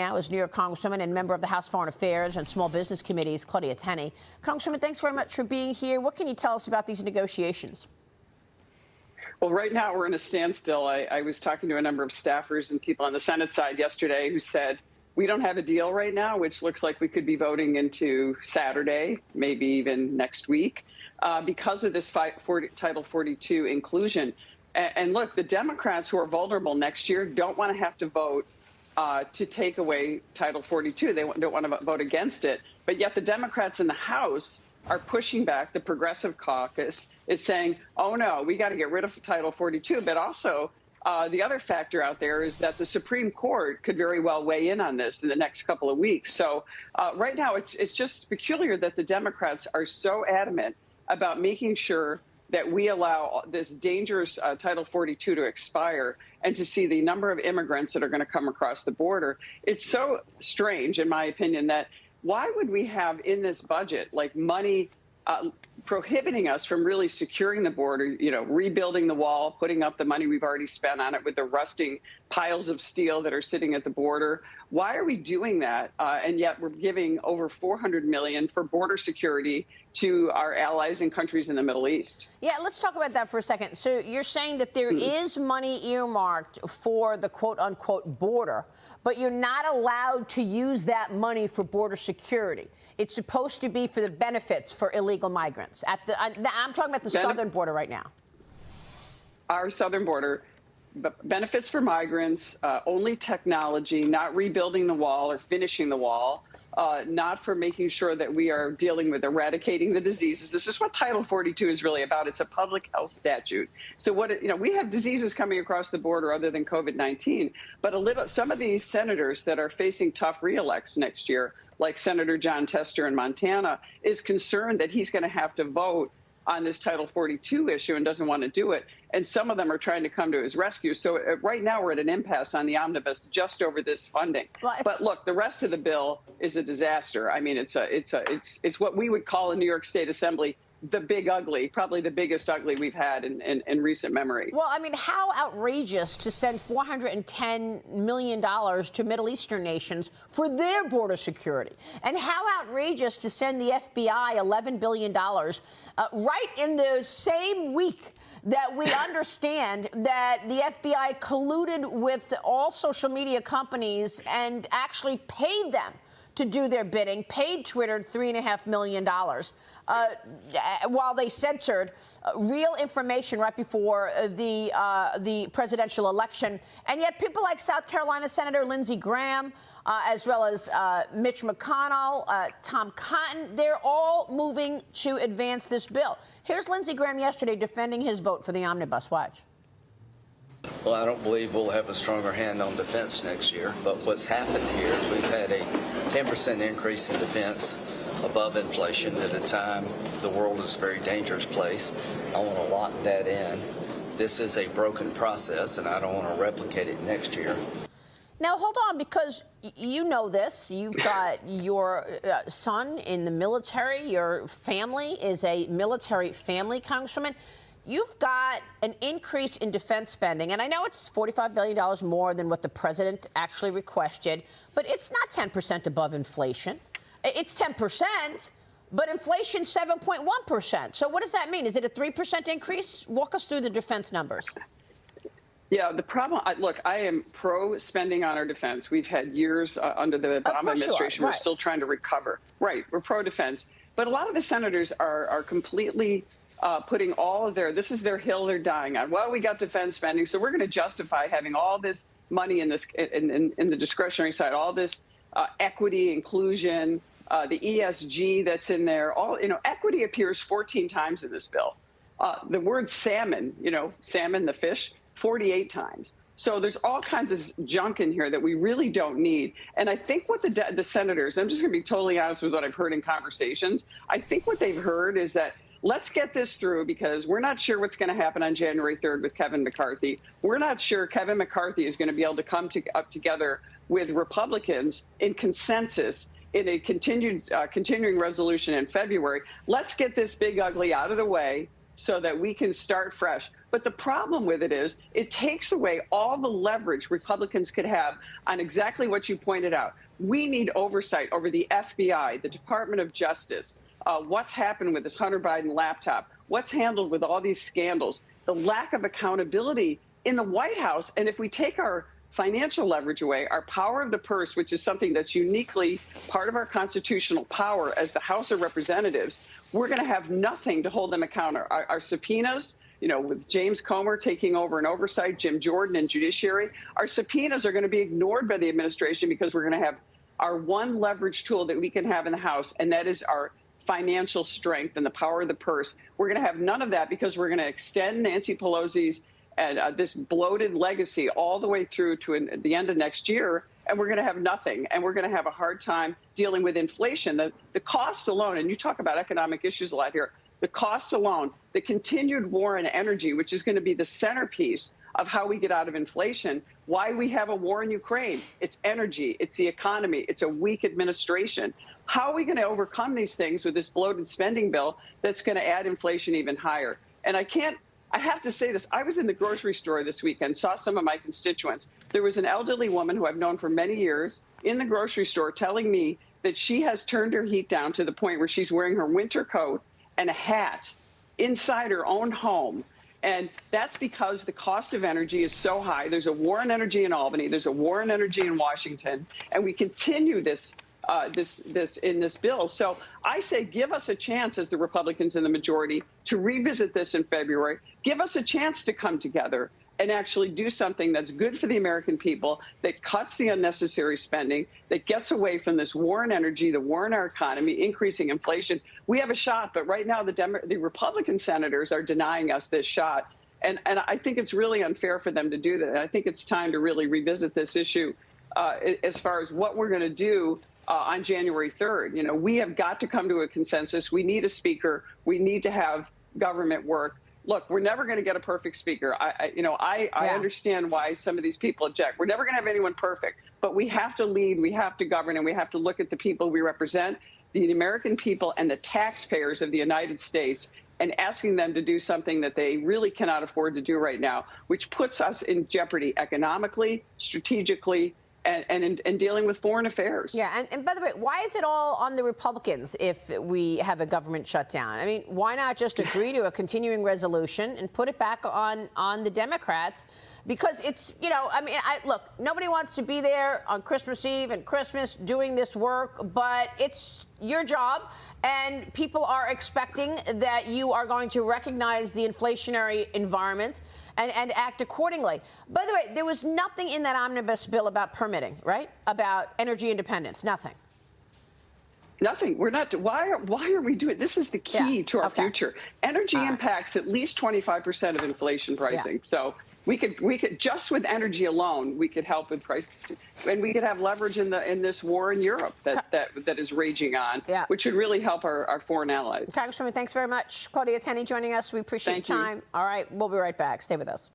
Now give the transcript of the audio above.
Now is New York Congresswoman and member of the House Foreign Affairs and Small Business Committees, Tenney. Congresswoman, thanks very much for being here. What can you tell us about these negotiations? Well, right now we're in a standstill. I was talking to a number of staffers and people on the Senate side yesterday who said, we don't have a deal right now, which looks like we could be voting into Saturday, maybe even next week, because of this Title 42 inclusion. And look, the Democrats who are vulnerable next year don't want to have to vote to take away Title 42. They don't want to vote against it. But yet the Democrats in the House are pushing back. The Progressive Caucus is saying, oh, no, we got to get rid of Title 42. But also the other factor out there is that the Supreme Court could very well weigh in on this in the next couple of weeks. So right now it's just peculiar that the Democrats are so adamant about making sure that we allow this dangerous Title 42 to expire and to see the number of immigrants that are going to come across the border. It's so strange, in my opinion, that why would we have in this budget like money prohibiting us from really securing the border, you know, rebuilding the wall, putting up the money we've already spent on it with the rusting piles of steel that are sitting at the border? Why are we doing that? And yet we're giving over $400 million for border security to our allies and countries in the Middle East. Yeah, let's talk about that for a second. So you're saying that there is money earmarked for the quote-unquote border, but you're not allowed to use that money for border security. It's supposed to be for the benefits for illegal migrants. I'm talking about the southern border right now. Our southern border, benefits for migrants, only technology, not rebuilding the wall or finishing the wall. Not for making sure that we are dealing with eradicating the diseases. This is what Title 42 is really about. It's a public health statute. So we have diseases coming across the border other than COVID-19, but some of these senators that are facing tough re-elects next year, like Senator John Tester in Montana, is concerned that he's going to have to vote on this Title 42 issue and doesn't want to do it. And some of them are trying to come to his rescue. So right now we're at an impasse on the omnibus just over this funding. Well, but look, the rest of the bill is a disaster. I mean, it's what we would call in New York State Assembly the big ugly, probably the biggest ugly we've had in recent memory. Well, I mean, how outrageous to send $410 million to Middle Eastern nations for their border security. And how outrageous to send the FBI $11 billion right in the same week that we understand that the FBI colluded with all social media companies and actually paid them to do their bidding, paid Twitter $3.5 million while they censored real information right before the presidential election. And yet people like South Carolina Senator Lindsey Graham, as well as Mitch McConnell, Tom Cotton, they're all moving to advance this bill. Here's Lindsey Graham yesterday defending his vote for the omnibus. Watch. Well, I don't believe we'll have a stronger hand on defense next year. But what's happened here is we've had a 10% increase in defense above inflation at a time the world is a very dangerous place. I want to lock that in. This is a broken process, and I don't want to replicate it next year. Now, hold on, because you know this. You've got your son in the military. Your family is a military family, Congresswoman. You've got an increase in defense spending, and I know it's $45 billion more than what the president actually requested, but it's not 10% above inflation. It's 10%, but inflation's 7.1%. So what does that mean? Is it a 3% increase? Walk us through the defense numbers. Yeah, the problem, look, I am pro-spending on our defense. We've had years under the Obama administration. We're still trying to recover. Right, we're pro-defense. But a lot of the senators are completely putting all of this is their hill they're dying on. Well, we got defense spending, so we're going to justify having all this money in the discretionary side, all this equity, inclusion, the ESG that's in there. Equity appears 14 times in this bill. The word salmon, salmon, the fish, 48 times. So there's all kinds of junk in here that we really don't need. And I think what the senators, I'm just going to be totally honest with what I've heard in conversations, I think what they've heard is that let's get this through because we're not sure what's going to happen on January 3rd with Kevin McCarthy. We're not sure Kevin McCarthy is going to be able to come up together with Republicans in consensus in a continuing resolution in February. Let's get this big ugly out of the way so that we can start fresh. But the problem with it is it takes away all the leverage Republicans could have on exactly what you pointed out. We need oversight over the FBI, the Department of Justice, what's happened with this Hunter Biden laptop, what's handled with all these scandals, the lack of accountability in the White House. And if we take our financial leverage away, our power of the purse, which is something that's uniquely part of our constitutional power as the House of Representatives, we're going to have nothing to hold them accountable. Our subpoenas, you know, with James Comer taking over an oversight, Jim Jordan and Judiciary, our subpoenas are going to be ignored by the administration because we're going to have our one leverage tool that we can have in the House, and that is our financial strength and the power of the purse. We're going to have none of that because we're going to extend Nancy Pelosi's and this bloated legacy all the way through to the end of next year, and we're going to have nothing. And we're going to have a hard time dealing with inflation. The cost alone, and you talk about economic issues a lot here, the cost alone, the continued war on energy, which is going to be the centerpiece of how we get out of inflation, why we have a war in Ukraine. It's energy, it's the economy, it's a weak administration. How are we going to overcome these things with this bloated spending bill that's going to add inflation even higher? And I have to say this. I was in the grocery store this weekend, saw some of my constituents. There was an elderly woman who I've known for many years in the grocery store telling me that she has turned her heat down to the point where she's wearing her winter coat and a hat inside her own home. And that's because the cost of energy is so high. There's a war on energy in Albany. There's a war on energy in Washington. And we continue this in this bill. So I say give us a chance as the Republicans in the majority to revisit this in February. Give us a chance to come together and actually do something that's good for the American people, that cuts the unnecessary spending, that gets away from this war on energy, the war in our economy, increasing inflation. We have a shot, but right now the Republican senators are denying us this shot. And I think it's really unfair for them to do that. And I think it's time to really revisit this issue as far as what we're going to do on January 3rd. You know, we have got to come to a consensus. We need a speaker. We need to have government work. Look, we're never going to get a perfect speaker. I understand why some of these people object. We're never going to have anyone perfect, but we have to lead, we have to govern, and we have to look at the people we represent, the American people and the taxpayers of the United States, and asking them to do something that they really cannot afford to do right now, which puts us in jeopardy economically, strategically, and in dealing with foreign affairs. Yeah, and by the way, why is it all on the Republicans if we have a government shutdown? I mean, why not just agree to a continuing resolution and put it back on the Democrats? Because it's, you know, I mean, look, nobody wants to be there on Christmas Eve and Christmas doing this work, but it's your job, and people are expecting that you are going to recognize the inflationary environment and act accordingly. By the way, there was nothing in that omnibus bill about permitting, right? About energy independence, nothing. Nothing. We're not. Why are we doing this? Is the key to our future. Energy impacts at least 25% of inflation pricing. Yeah. So we could just with energy alone, we could help with price, and we could have leverage in this war in Europe that is raging on, which would really help our foreign allies. Congresswoman, thanks very much. Claudia Tenney joining us. We appreciate your time. All right, we'll be right back. Stay with us.